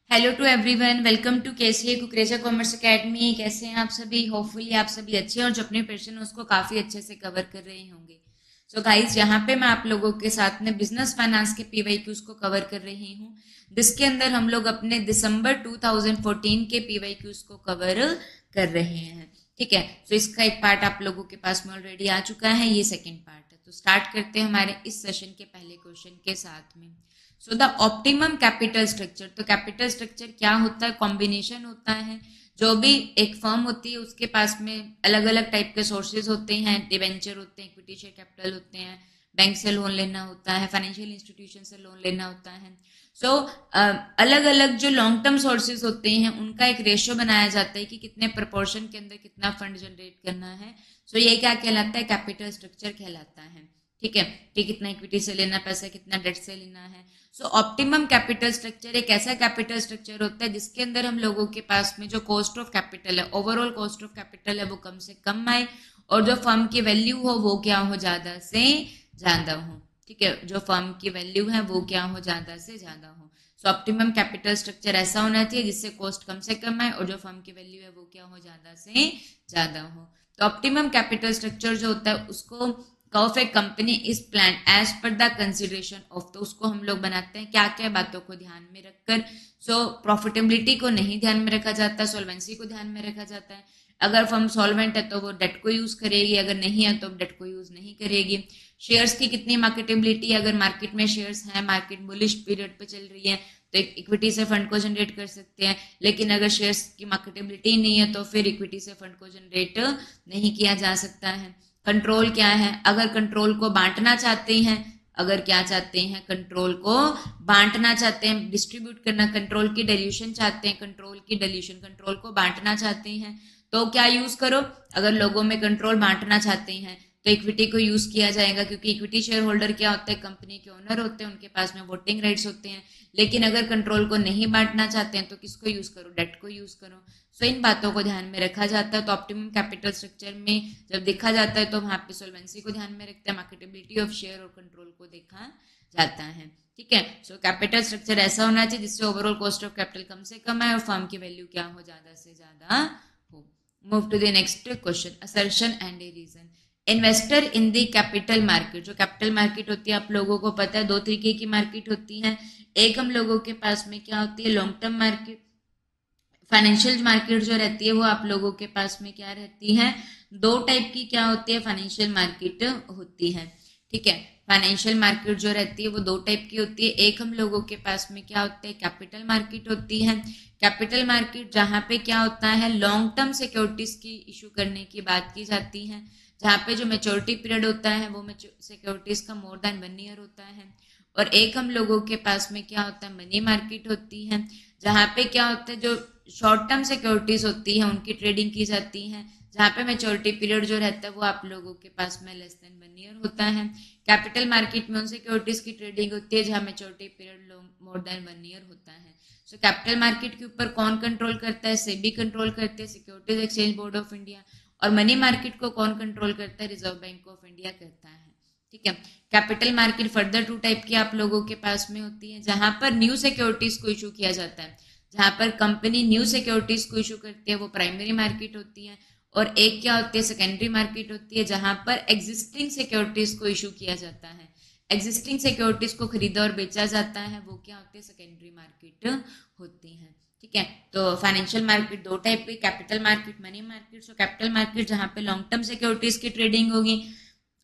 Hello to everyone, welcome to KCA Kukreja commerce academy. कैसे हैं आप सभी? होपफुली आप सभी अच्छे हैं और जो अपने प्रेशन है उसको काफी अच्छे से कवर कर रहे होंगे। सो गाइस, यहाँ पे मैं आप लोगों के साथ में बिजनेस फाइनेंस के पीवाईक्यूज को कवर कर रही हूँ, जिसके अंदर हम लोग अपने दिसंबर 2014 के पीवाईक्यूज को कवर कर रहे हैं। ठीक है, तो इसका एक पार्ट आप लोगों के पास में ऑलरेडी आ चुका है, ये सेकेंड पार्ट है। तो स्टार्ट करते हैं हमारे इस सेशन के पहले क्वेश्चन के साथ में। So the optimum capital structure, तो कैपिटल स्ट्रक्चर क्या होता है? कॉम्बिनेशन होता है। जो भी एक फर्म होती है उसके पास में अलग अलग टाइप के सोर्सेज होते हैं, डिवेंचर होते हैं, इक्विटी शेयर कैपिटल होते हैं, बैंक से लोन लेना होता है, फाइनेंशियल इंस्टीट्यूशन से लोन लेना होता है। सो अलग अलग जो लॉन्ग टर्म सोर्सेज होते हैं उनका एक रेशियो बनाया जाता है कि कितने प्रोपोर्शन के अंदर कितना फंड जनरेट करना है। सो ये क्या कहलाता है? कैपिटल स्ट्रक्चर कहलाता है। ठीक है, कि कितना इक्विटी से लेना पैसा, कितना डेट से लेना है। सो ऑप्टिमम कैपिटल स्ट्रक्चर एक ऐसा कैपिटल स्ट्रक्चर होता है जिसके अंदर हम लोगों के पास में जो कॉस्ट ऑफ कैपिटल है, ओवरऑल कॉस्ट ऑफ कैपिटल है, वो कम से कम आए और जो फर्म की वैल्यू हो वो क्या हो? ज्यादा से ज्यादा हो। ठीक है, जो फर्म की वैल्यू है वो क्या हो? ज्यादा से ज्यादा हो। सो ऑप्टिमम कैपिटल स्ट्रक्चर ऐसा होना चाहिए जिससे कॉस्ट कम से कम आए और जो फर्म की वैल्यू है वो क्या हो? ज्यादा से ज्यादा हो। तो ऑप्टिमम कैपिटल स्ट्रक्चर जो होता है उसको of a company is plan as per the consideration of, तो उसको हम लोग बनाते हैं क्या क्या बातों को ध्यान में रखकर। सो प्रॉफिटेबिलिटी को नहीं ध्यान में रखा जाता, सोल्वेंसी को ध्यान में रखा जाता है। अगर फर्म सॉल्वेंट है तो वो डेट को यूज करेगी, अगर नहीं है तो डेट को यूज नहीं करेगी। शेयर्स की कितनी मार्केटेबिलिटी, अगर मार्केट में शेयर्स है, मार्केट बुलिश पीरियड पे चल रही है तो एक इक्विटी से फंड को जनरेट कर सकते हैं, लेकिन अगर शेयर्स की मार्केटेबिलिटी नहीं है तो फिर इक्विटी से फंड को जनरेट नहीं किया जा सकता है। कंट्रोल क्या है? अगर कंट्रोल को बांटना चाहते हैं, अगर क्या चाहते हैं? कंट्रोल को बांटना चाहते हैं, डिस्ट्रीब्यूट करना, कंट्रोल की डिल्यूशन चाहते हैं, कंट्रोल की डिल्यूशन, कंट्रोल को बांटना चाहते हैं तो क्या यूज करो? अगर लोगों में कंट्रोल बांटना चाहते हैं तो इक्विटी को यूज किया जाएगा, क्योंकि इक्विटी शेयर होल्डर क्या होते हैं? कंपनी के ओनर होते हैं, उनके पास में वोटिंग राइट्स होते हैं। लेकिन अगर कंट्रोल को नहीं बांटना चाहते हैं तो किसको यूज करो? डेट को यूज करो। सो इन बातों को ध्यान में रखा जाता है। तो ऑप्टिमम कैपिटल स्ट्रक्चर में जब देखा जाता है तो वहां पे सोल्वेंसी को ध्यान में रखते हैं, मार्केटेबिलिटी ऑफ शेयर और कंट्रोल को देखा जाता है। ठीक है, सो कैपिटल स्ट्रक्चर ऐसा होना चाहिए जिससे ओवरऑल कॉस्ट ऑफ कैपिटल कम से कम आए और फर्म की वैल्यू क्या हो? ज्यादा से ज्यादा हो। Move to the next question, assertion and a reason. Investor in the capital market, जो कैपिटल मार्केट होती है आप लोगों को पता है दो तरीके की मार्केट होती है। एक हम लोगों के पास में क्या होती है? Long term market. Financial market जो रहती है वो आप लोगों के पास में क्या रहती है? दो टाइप की क्या होती है? फाइनेंशियल मार्केट होती है। ठीक है, फाइनेंशियल मार्केट जो रहती है वो दो टाइप की होती है। एक हम लोगों के पास में क्या होता है? कैपिटल मार्केट होती है। कैपिटल मार्केट जहाँ पे क्या होता है? लॉन्ग टर्म सिक्योरिटीज की इशू करने की बात की जाती है, जहाँ पे जो मेच्योरिटी पीरियड होता है वो सिक्योरिटीज का मोर देन 1 ईयर होता है। और एक हम लोगों के पास में क्या होता है? मनी मार्केट होती है, जहाँ पे क्या होता है? जो शॉर्ट टर्म सिक्योरिटीज होती है उनकी ट्रेडिंग की जाती है, जहाँ पे मेच्योरिटी पीरियड जो रहता है वो आप लोगों के पास में लेस देन 1 ईयर होता है। कैपिटल मार्केट में उन सिक्योरिटीज की ट्रेडिंग होती है जहाँ maturity period more than 1 year होता है। सो कैपिटल मार्केट के ऊपर कौन कंट्रोल करता है? सेबी कंट्रोल करते हैं, securities exchange board of India. और मनी मार्केट को कौन कंट्रोल करता है? रिजर्व बैंक ऑफ इंडिया करता है। ठीक है, capital market further two type की आप लोगों के पास में होती है, जहां पर न्यू सिक्योरिटीज को इशू किया जाता है, जहां पर कंपनी न्यू सिक्योरिटीज को इशू करती है, वो प्राइमरी मार्केट होती है। और एक क्या होती है? सेकेंडरी मार्केट होती है, जहां पर एग्जिस्टिंग सिक्योरिटीज को इशू किया जाता है, एग्जिस्टिंग सिक्योरिटीज को खरीदा और बेचा जाता है, वो क्या होती है? सेकेंडरी मार्केट होती है। ठीक है, तो फाइनेंशियल मार्केट दो टाइप की, capital market, money market. So capital market जहां पे लॉन्ग टर्म सिक्योरिटीज की ट्रेडिंग होगी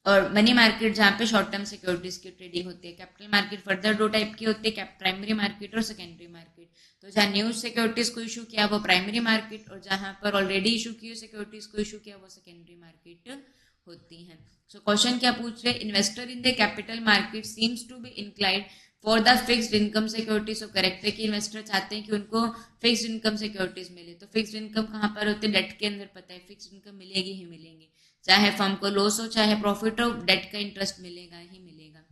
और मनी मार्केट जहाँ पे शॉर्ट टर्म सिक्योरिटीज की ट्रेडिंग होती है। कैपिटल मार्केट फर्दर दो टाइप की होती है, प्राइमरी मार्केट और सेकेंडरी मार्केट। तो जहाँ न्यू सिक्योरिटीज को इशू किया वो प्राइमरी मार्केट, और जहाँ पर ऑलरेडी इशू की हुई सिक्योरिटीज को इशू किया वो सेकेंडरी मार्केट होती है। सो क्वेश्चन क्या पूछ रहे? Investor in the capital market seems to be inclined for the fixed income securities. So correct है कि इन्वेस्टर चाहते हैं कि उनको फिक्स्ड इनकम सिक्योरिटीज मिले। तो फिक्स्ड इनकम कहाँ पर होती है? डेट के अंदर, पता है फिक्स्ड इनकम मिलेगी ही मिलेगी, चाहे फर्म को लॉस हो चाहे प्रॉफिट हो, डेट का इंटरेस्ट मिलेगा ही मिलेगा।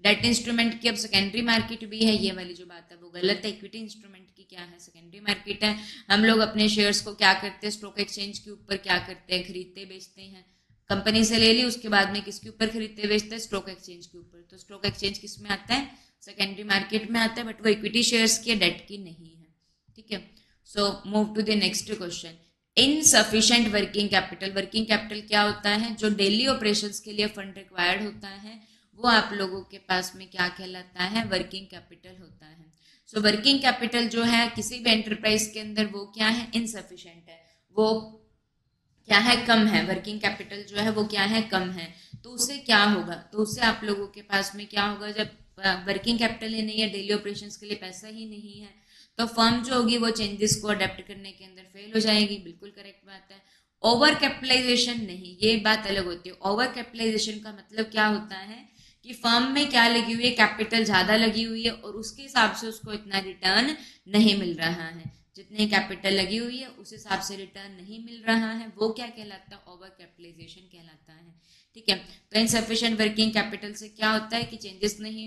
डेट इंस्ट्रूमेंट की अब सेकेंडरी मार्केट भी है, ये वाली जो बात है वो गलत है। इक्विटी इंस्ट्रूमेंट की क्या है? सेकेंडरी मार्केट है। हम लोग अपने शेयर्स को क्या करते हैं? स्टॉक एक्सचेंज के ऊपर क्या करते हैं? खरीदते बेचते हैं। कंपनी से ले ली, उसके बाद में किसके ऊपर खरीदते बेचते हैं? स्टॉक एक्सचेंज के ऊपर। तो स्टॉक एक्सचेंज किस में आता है? सेकेंडरी मार्केट में आता है, बट वो इक्विटी शेयर्स की डेट की नहीं है। ठीक है। So move to the next question. Insufficient working capital, working capital क्या होता है? जो डेली ऑपरेशंस के लिए फंड रिक्वायर्ड होता है वो आप लोगों के पास में क्या कहलाता है? वर्किंग कैपिटल होता है। सो वर्किंग कैपिटल जो है किसी भी एंटरप्राइज के अंदर वो क्या है? इनसफिशिएंट है, वो क्या है? कम है। वर्किंग कैपिटल जो है वो क्या है? कम है। तो उससे क्या होगा? तो उससे आप लोगों के पास में क्या होगा? जब वर्किंग कैपिटल ही नहीं है, डेली ऑपरेशंस के लिए पैसा ही नहीं है, तो फर्म जो होगी वो चेंजेस को अडेप्ट करने के अंदर फेल हो जाएगी। बिल्कुल करेक्ट बात है। ओवर कैपिटलाइजेशन नहीं, ये बात अलग होती है। ओवर कैपिटलाइजेशन का मतलब क्या होता है कि फर्म में क्या लगी हुई है? कैपिटल ज्यादा लगी हुई है और उसके हिसाब से उसको इतना रिटर्न नहीं मिल रहा है। जितनी कैपिटल लगी हुई है उस हिसाब से रिटर्न नहीं मिल रहा है, वो क्या कहलाता है? ओवर कैपिटलाइजेशन कहलाता है। ठीक है। तो इनसफिशिएंट वर्किंग कैपिटल से क्या होता है कि चेंजेस नहीं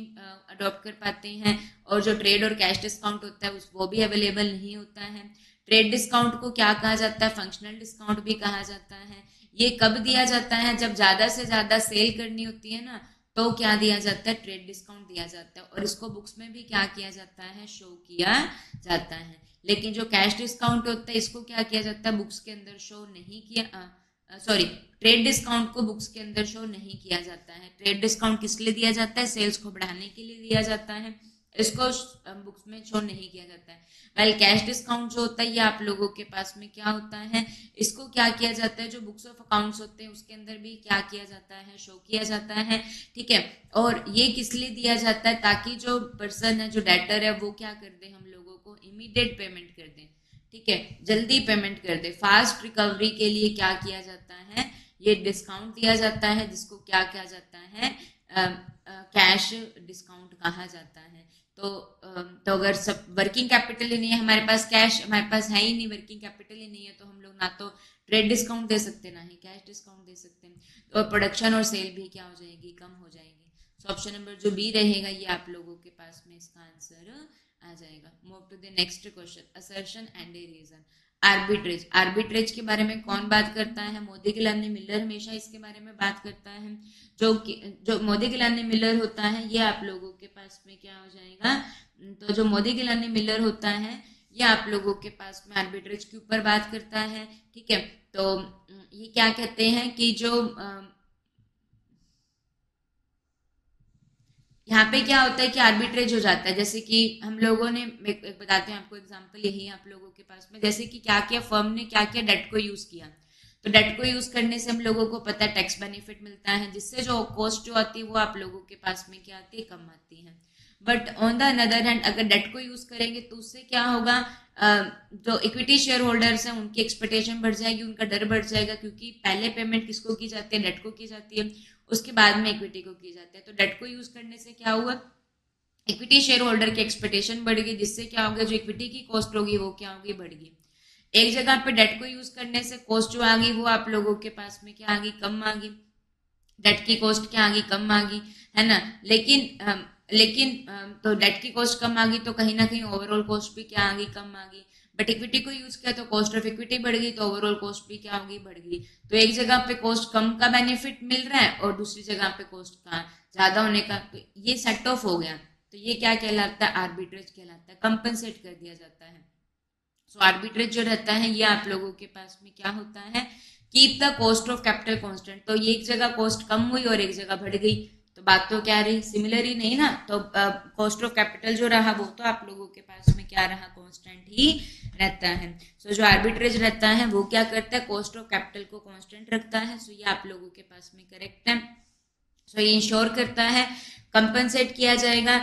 अडॉप्ट कर पाते हैं, और जो ट्रेड और कैश डिस्काउंट होता है वो भी अवेलेबल नहीं होता है। ट्रेड डिस्काउंट को क्या कहा जाता है? फंक्शनल डिस्काउंट भी कहा जाता है। ये कब दिया जाता है? जब ज्यादा से ज्यादा सेल करनी होती है ना, तो क्या दिया जाता है? ट्रेड डिस्काउंट दिया जाता है, और इसको बुक्स में भी क्या किया जाता है? शो किया जाता है। लेकिन जो कैश डिस्काउंट होता है इसको क्या किया जाता है? बुक्स के अंदर शो नहीं किया, सॉरी, ट्रेड डिस्काउंट को बुक्स के अंदर शो नहीं किया जाता है। ट्रेड डिस्काउंट किस लिए दिया जाता है? सेल्स को बढ़ाने के लिए दिया जाता है, इसको बुक्स में शो नहीं किया जाता है। वेल कैश डिस्काउंट जो होता है ये आप लोगों के पास में क्या होता है? इसको क्या किया जाता है? जो बुक्स ऑफ अकाउंट्स होते हैं उसके अंदर भी क्या किया जाता है? शो किया जाता है। ठीक है। और ये किस लिए दिया जाता है? ताकि जो पर्सन है, जो डेटर है, वो क्या कर दे? हम लोगों को इमीडिएट पेमेंट कर दे। ठीक है, जल्दी पेमेंट कर दे। फास्ट रिकवरी के लिए क्या किया जाता है? ये डिस्काउंट दिया जाता है, जिसको क्या कहा जाता है? कैश डिस्काउंट कहा जाता है। तो अगर सब वर्किंग कैपिटल ही नहीं है हमारे पास, कैश हमारे पास है ही नहीं, वर्किंग कैपिटल ही नहीं है, तो हम लोग ना तो ट्रेड डिस्काउंट दे सकते ना ही कैश डिस्काउंट दे सकते हैं, तो प्रोडक्शन और सेल भी क्या हो जाएगी? कम हो जाएगी। सो ऑप्शन नंबर जो बी रहेगा ये आप लोगों के पास में इसका आंसर आ जाएगा। Move to the next question. Assertion and a reason. Arbitrage, arbitrage के बारे में कौन बात करता है? मोदी गिलानी मिलर हमेशा इसके बारे में बात करता है। जो मोदी गिलानी मिलर होता है ये आप लोगों के पास में क्या हो जाएगा? तो जो मोदी गिलानी मिलर होता है ये आप लोगों के पास में आर्बिट्रेज के ऊपर बात करता है। ठीक है। तो ये क्या कहते हैं कि जो यहाँ पे क्या होता है कि आर्बिट्रेज हो जाता है। जैसे कि हम लोगों ने, बताते हैं आपको एग्जांपल, यही आप लोगों के पास में, जैसे कि क्या किया फर्म ने, क्या किया? डेट को यूज किया। तो डेट को यूज करने से हम लोगों को पता है टैक्स बेनिफिट मिलता है, जिससे जो कॉस्ट जो आती है वो आप लोगों के पास में क्या आती है? कम आती है। But on the another hand अगर डेट को यूज करेंगे तो उससे क्या होगा? जो इक्विटी शेयर होल्डर्स हैं उनकी एक्सपेक्टेशन बढ़ जाएगी, उनका डर बढ़ जाएगा, क्योंकि पहले पेमेंट किसको की जाती है? डेट को की जाती है, उसके बाद में इक्विटी को की जाती है। तो डेट को यूज करने से क्या हुआ? इक्विटी शेयर होल्डर की एक्सपेक्टेशन बढ़ गई, जिससे क्या होगा? जो इक्विटी की कॉस्ट होगी वो क्या होगी? बढ़ गई। एक जगह पे डेट को यूज करने से कॉस्ट जो आ गई वो आप लोगों के पास में क्या आ गई? कम आ गई। डेट की कॉस्ट क्या आ गई? कम आ गई, है ना। लेकिन तो डेट की कॉस्ट कम आ गई तो कहीं ना कहीं ओवरऑल कॉस्ट भी क्या आ गई? कम आ गई। बट इक्विटी को यूज किया तो कॉस्ट ऑफ इक्विटी बढ़ गई, तो ओवरऑल कॉस्ट भी क्या होगी? बढ़ गई। तो एक जगह पे कॉस्ट कम का बेनिफिट मिल रहा है और दूसरी जगह पे कॉस्ट का ज्यादा होने का, तो ये सेट ऑफ हो गया। तो ये क्या कहलाता है? आर्बिट्रेज कहलाता है। कंपनसेट कर दिया जाता है। सो आर्बिट्रेज जो रहता है ये आप लोगों के पास में क्या होता है? Keep the cost of capital constant. तो ये एक जगह कॉस्ट कम हुई और एक जगह बढ़ गई, तो बात तो क्या रही? सिमिलर ही नहीं ना। तो कॉस्ट ऑफ कैपिटल जो रहा वो तो आप लोगों के पास में क्या रहा? कांस्टेंट ही रहता है। सो जो आर्बिट्रेज रहता है वो क्या करता है? कॉस्ट ऑफ कैपिटल को कांस्टेंट रखता है। सो ये आप लोगों के पास में करेक्ट है। सो ये इंश्योर करता है, कंपनसेट किया जाएगा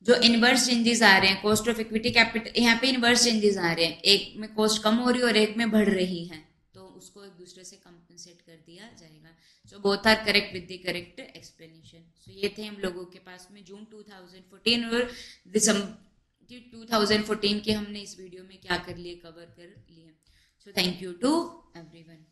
जो इनवर्स चेंजेस आ रहे हैं। कॉस्ट ऑफ इक्विटी कैपिटल, यहाँ पे इनवर्स चेंजेस आ रहे हैं, एक में कॉस्ट कम हो रही है और एक में बढ़ रही है, तो उसको एक दूसरे से कंपनसेट कर दिया जाएगा। So both are correct with the correct explanation. So ये थे हम लोगों के पास में जून 2014 और दिसंबर 2014 के हमने इस वीडियो में क्या कर लिए? कवर कर लिए। So thank you to everyone.